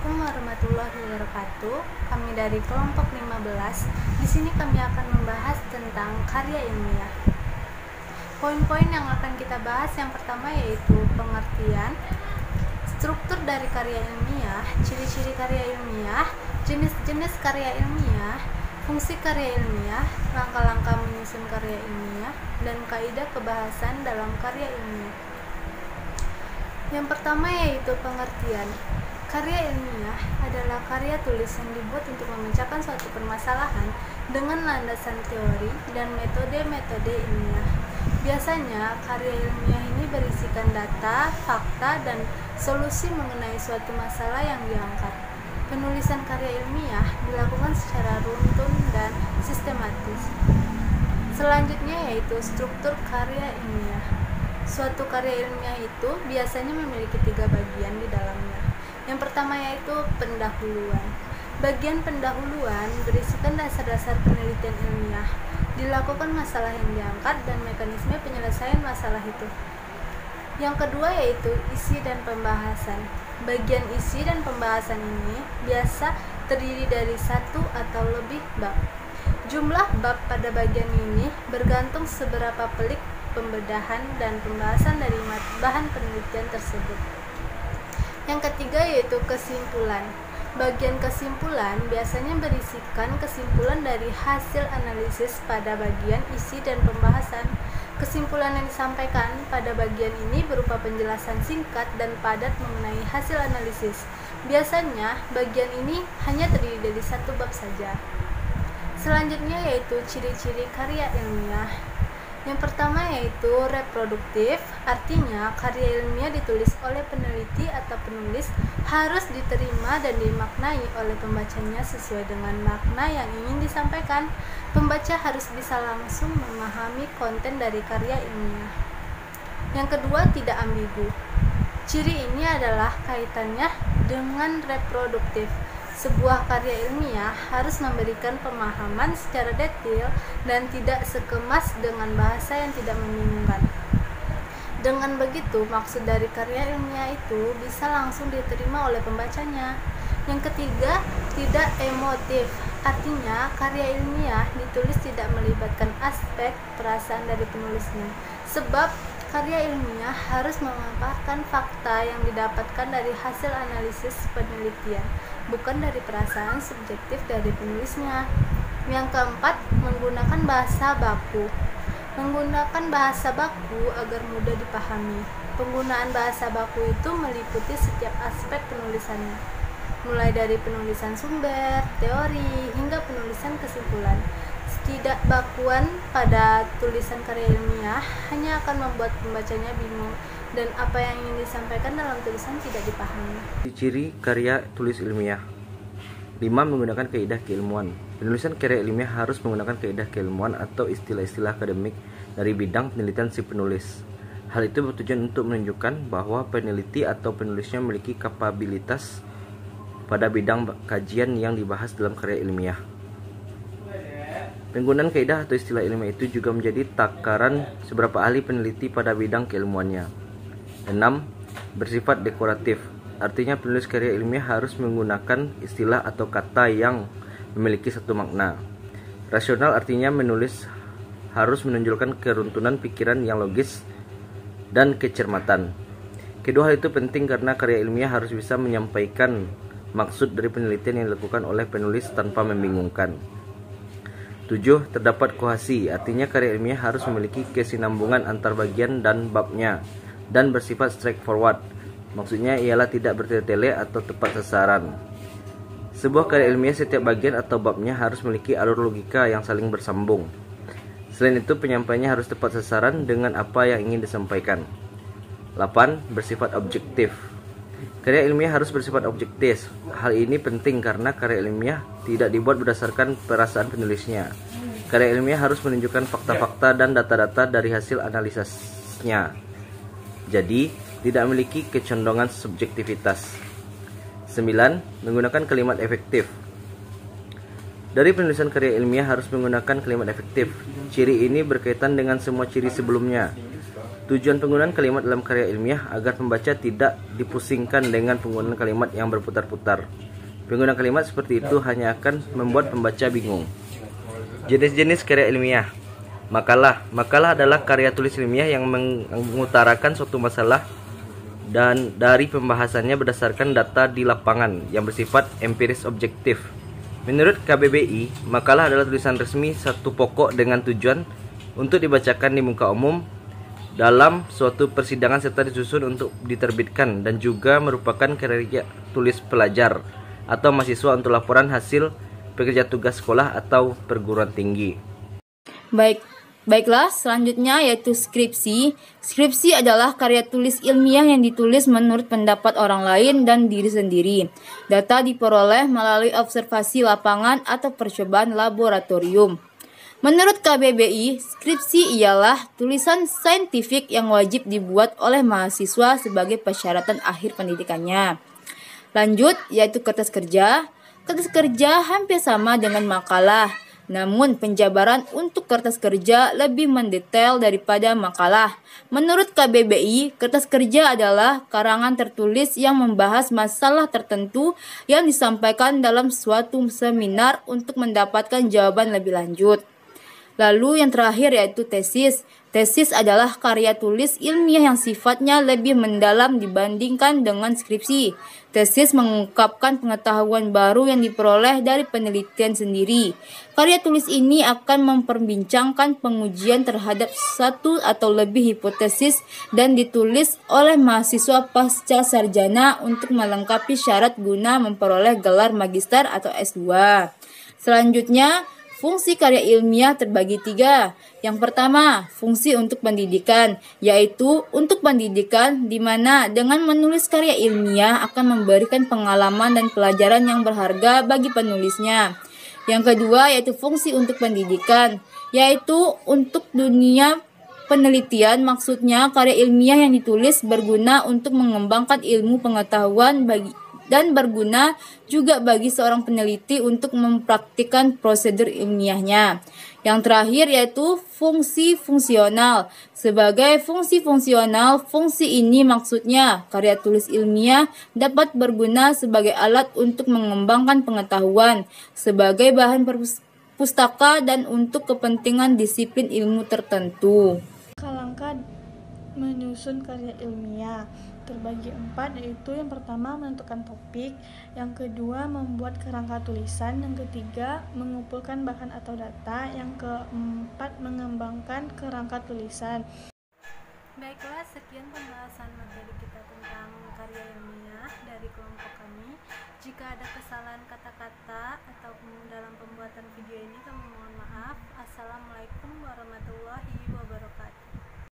Assalamualaikum warahmatullahi wabarakatuh. Kami dari kelompok 15. Di sini kami akan membahas tentang karya ilmiah. Poin-poin yang akan kita bahas yang pertama yaitu pengertian, struktur dari karya ilmiah, ciri-ciri karya ilmiah, jenis-jenis karya ilmiah, fungsi karya ilmiah, langkah-langkah menyusun karya ilmiah, dan kaidah kebahasan dalam karya ilmiah. Yang pertama yaitu pengertian. Karya ilmiah adalah karya tulis yang dibuat untuk memecahkan suatu permasalahan dengan landasan teori dan metode-metode ilmiah. Biasanya, karya ilmiah ini berisikan data, fakta, dan solusi mengenai suatu masalah yang diangkat. Penulisan karya ilmiah dilakukan secara runtun dan sistematis. Selanjutnya yaitu struktur karya ilmiah. Suatu karya ilmiah itu biasanya memiliki 3 bagian di dalamnya. Yang pertama yaitu pendahuluan. Bagian pendahuluan berisikan dasar-dasar penelitian ilmiah, dilakukan masalah yang diangkat dan mekanisme penyelesaian masalah itu. Yang kedua yaitu isi dan pembahasan. Bagian isi dan pembahasan ini biasa terdiri dari 1 atau lebih bab. Jumlah bab pada bagian ini bergantung seberapa pelik pembedahan dan pembahasan dari bahan penelitian tersebut. Yang ketiga yaitu kesimpulan. Bagian kesimpulan biasanya berisikan kesimpulan dari hasil analisis pada bagian isi dan pembahasan. Kesimpulan yang disampaikan pada bagian ini berupa penjelasan singkat dan padat mengenai hasil analisis. Biasanya bagian ini hanya terdiri dari 1 bab saja. Selanjutnya yaitu ciri-ciri karya ilmiah. Yang pertama yaitu reproduktif, artinya karya ilmiah ditulis oleh peneliti atau penulis harus diterima dan dimaknai oleh pembacanya sesuai dengan makna yang ingin disampaikan. Pembaca harus bisa langsung memahami konten dari karya ilmiah. Yang kedua, tidak ambigu. Ciri ini adalah kaitannya dengan reproduktif. Sebuah karya ilmiah harus memberikan pemahaman secara detail dan tidak sekemas dengan bahasa yang tidak membingungkan. Dengan begitu, maksud dari karya ilmiah itu bisa langsung diterima oleh pembacanya. Yang ketiga, tidak emotif. Artinya, karya ilmiah ditulis tidak melibatkan aspek perasaan dari penulisnya. Sebab karya ilmiah harus memaparkan fakta yang didapatkan dari hasil analisis penelitian, bukan dari perasaan subjektif dari penulisnya. Yang keempat, menggunakan bahasa baku. Menggunakan bahasa baku agar mudah dipahami. Penggunaan bahasa baku itu meliputi setiap aspek penulisannya, mulai dari penulisan sumber, teori, hingga penulisan kesimpulan. Ketidakbakuan pada tulisan karya ilmiah hanya akan membuat pembacanya bingung dan apa yang ingin disampaikan dalam tulisan tidak dipahami. Ciri karya tulis ilmiah. 5. Menggunakan kaidah keilmuan. Penulisan karya ilmiah harus menggunakan kaidah keilmuan atau istilah-istilah akademik dari bidang penelitian si penulis. Hal itu bertujuan untuk menunjukkan bahwa peneliti atau penulisnya memiliki kapabilitas pada bidang kajian yang dibahas dalam karya ilmiah. Penggunaan kaidah atau istilah ilmiah itu juga menjadi takaran seberapa ahli peneliti pada bidang keilmuannya. 6. Bersifat dekoratif. Artinya penulis karya ilmiah harus menggunakan istilah atau kata yang memiliki satu makna. Rasional artinya menulis harus menunjukkan keruntuhan pikiran yang logis dan kecermatan. Kedua hal itu penting karena karya ilmiah harus bisa menyampaikan maksud dari penelitian yang dilakukan oleh penulis tanpa membingungkan. 7. Terdapat kohesi, artinya karya ilmiah harus memiliki kesinambungan antar bagian dan babnya dan bersifat straightforward. Maksudnya ialah tidak bertele-tele atau tepat sasaran. Sebuah karya ilmiah setiap bagian atau babnya harus memiliki alur logika yang saling bersambung. Selain itu, penyampaiannya harus tepat sasaran dengan apa yang ingin disampaikan. 8. Bersifat objektif. Karya ilmiah harus bersifat objektif. Hal ini penting karena karya ilmiah tidak dibuat berdasarkan perasaan penulisnya. Karya ilmiah harus menunjukkan fakta-fakta dan data-data dari hasil analisisnya. Jadi, tidak memiliki kecondongan subjektivitas. 9. Menggunakan kalimat efektif. Dari penulisan karya ilmiah harus menggunakan kalimat efektif. Ciri ini berkaitan dengan semua ciri sebelumnya. Tujuan penggunaan kalimat dalam karya ilmiah agar pembaca tidak dipusingkan dengan penggunaan kalimat yang berputar-putar. Penggunaan kalimat seperti itu hanya akan membuat pembaca bingung. Jenis-jenis karya ilmiah. Makalah adalah karya tulis ilmiah yang mengutarakan suatu masalah dan dari pembahasannya berdasarkan data di lapangan yang bersifat empiris objektif. Menurut KBBI, makalah adalah tulisan resmi satu pokok dengan tujuan untuk dibacakan di muka umum dalam suatu persidangan serta disusun untuk diterbitkan, dan juga merupakan karya tulis pelajar atau mahasiswa untuk laporan hasil pekerja tugas sekolah atau perguruan tinggi. Baiklah, selanjutnya yaitu skripsi. Skripsi adalah karya tulis ilmiah yang ditulis menurut pendapat orang lain dan diri sendiri. Data diperoleh melalui observasi lapangan atau percobaan laboratorium. Menurut KBBI, skripsi ialah tulisan saintifik yang wajib dibuat oleh mahasiswa sebagai persyaratan akhir pendidikannya. Lanjut, yaitu kertas kerja. Kertas kerja hampir sama dengan makalah, namun penjabaran untuk kertas kerja lebih mendetail daripada makalah. Menurut KBBI, kertas kerja adalah karangan tertulis yang membahas masalah tertentu yang disampaikan dalam suatu seminar untuk mendapatkan jawaban lebih lanjut. Lalu yang terakhir yaitu tesis. Tesis adalah karya tulis ilmiah yang sifatnya lebih mendalam dibandingkan dengan skripsi. Tesis mengungkapkan pengetahuan baru yang diperoleh dari penelitian sendiri. Karya tulis ini akan memperbincangkan pengujian terhadap satu atau lebih hipotesis dan ditulis oleh mahasiswa pasca sarjana untuk melengkapi syarat guna memperoleh gelar magister atau S2. Selanjutnya, fungsi karya ilmiah terbagi 3. Yang pertama, fungsi untuk pendidikan, yaitu untuk pendidikan di mana dengan menulis karya ilmiah akan memberikan pengalaman dan pelajaran yang berharga bagi penulisnya. Yang kedua, yaitu fungsi untuk pendidikan, yaitu untuk dunia penelitian, maksudnya karya ilmiah yang ditulis berguna untuk mengembangkan ilmu pengetahuan dan berguna juga bagi seorang peneliti untuk mempraktikkan prosedur ilmiahnya. Yang terakhir yaitu fungsi fungsional. Sebagai fungsi fungsional, fungsi ini maksudnya karya tulis ilmiah dapat berguna sebagai alat untuk mengembangkan pengetahuan, sebagai bahan pustaka dan untuk kepentingan disiplin ilmu tertentu. Langkah menyusun karya ilmiah terbagi 4, yaitu yang pertama menentukan topik, yang kedua membuat kerangka tulisan, yang ketiga mengumpulkan bahan atau data, yang keempat mengembangkan kerangka tulisan. Baiklah, sekian pembahasan materi kita tentang karya ilmiah dari kelompok kami. Jika ada kesalahan kata-kata atau dalam pembuatan video ini, kami mohon maaf. Assalamualaikum warahmatullahi wabarakatuh.